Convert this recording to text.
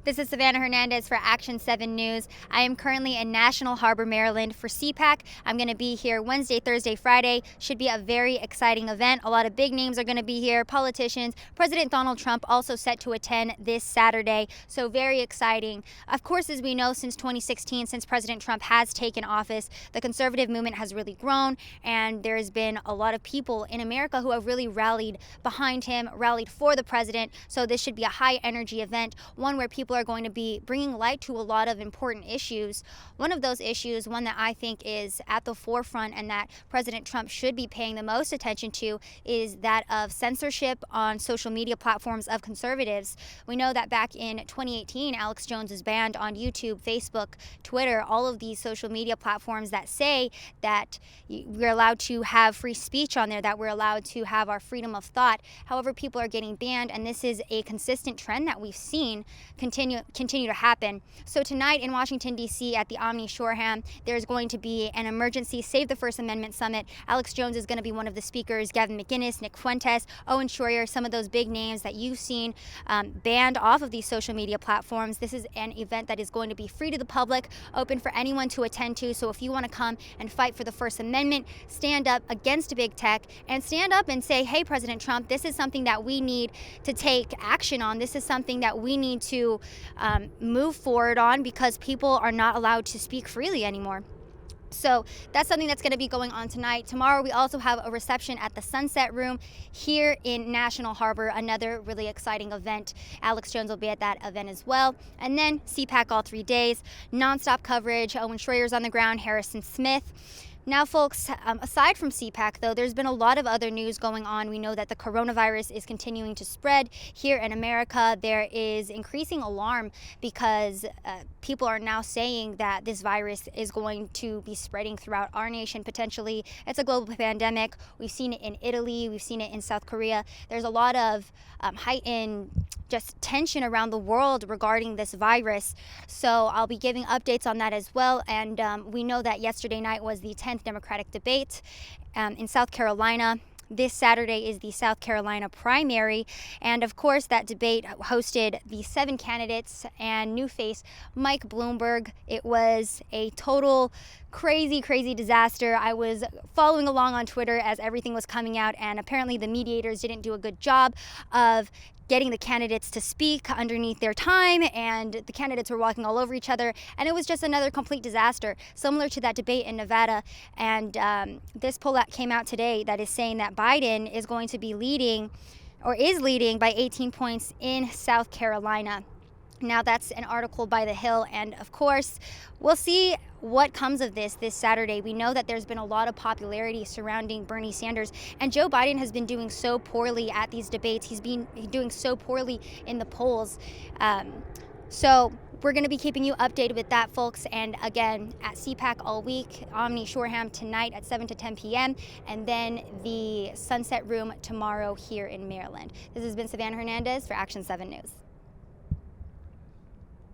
This is Savanah Hernandez for Action 7 News. I am currently in National Harbor, Maryland for CPAC. I'm going to be here Wednesday, Thursday, Friday. Should be a very exciting event. A lot of big names are going to be here, politicians. President Donald Trump also set to attend this Saturday, so very exciting. Of course, as we know, since 2016, since President Trump has taken office, the conservative movement has really grown, and there's been a lot of people in America who have really rallied behind him, rallied for the president, so this should be a high energy event, one where people are going to be bringing light to a lot of important issues. One of those issues, one that I think is at the forefront and that President Trump should be paying the most attention to, is that of censorship on social media platforms of conservatives. We know that back in 2018, Alex Jones was banned on YouTube, Facebook, Twitter, all of these social media platforms that say that we're allowed to have free speech on there, that we're allowed to have our freedom of thought. However, people are getting banned, and this is a consistent trend that we've seen continue to happen. So tonight in Washington, D.C. at the Omni Shoreham, there's going to be an emergency Save the First Amendment Summit. Alex Jones is going to be one of the speakers, Gavin McInnes, Nick Fuentes, Owen Schroyer, some of those big names that you've seen banned off of these social media platforms. This is an event that is going to be free to the public, open for anyone to attend to. So if you want to come and fight for the First Amendment, stand up against big tech, and stand up and say, hey, President Trump, this is something that we need to take action on. This is something that we need to move forward on, because people are not allowed to speak freely anymore. So that's something that's going to be going on tonight. Tomorrow we also have a reception at the Sunset Room here in National Harbor, another really exciting event. Alex Jones will be at that event as well. And then CPAC all 3 days, nonstop coverage. Owen Schroyer's on the ground, Harrison Smith. Now, folks, aside from CPAC, though, there's been a lot of other news going on. We know that the coronavirus is continuing to spread here in America. There is increasing alarm because people are now saying that this virus is going to be spreading throughout our nation, potentially. It's a global pandemic. We've seen it in Italy. We've seen it in South Korea. There's a lot of heightened just tension around the world regarding this virus. So I'll be giving updates on that as well. And we know that yesterday night was the 10th Democratic debate in South Carolina. This Saturday is the South Carolina primary. And of course, that debate hosted the 7 candidates and new face, Mike Bloomberg. It was a total crazy disaster. I was following along on Twitter as everything was coming out, and apparently the mediators didn't do a good job of getting the candidates to speak underneath their time, and the candidates were walking all over each other, and it was just another complete disaster, similar to that debate in Nevada. And this poll that came out today that is saying that Biden is going to be leading, or is leading, by 18 points in South Carolina. Now, that's an article by The Hill, and of course, we'll see what comes of this Saturday. We know that there's been a lot of popularity surrounding Bernie Sanders, and Joe Biden has been doing so poorly at these debates. He's been doing so poorly in the polls. So we're going to be keeping you updated with that, folks. And again, at CPAC all week, Omni Shoreham tonight at 7 to 10 p.m., and then the Sunset Room tomorrow here in Maryland. This has been Savanah Hernandez for Action 7 News.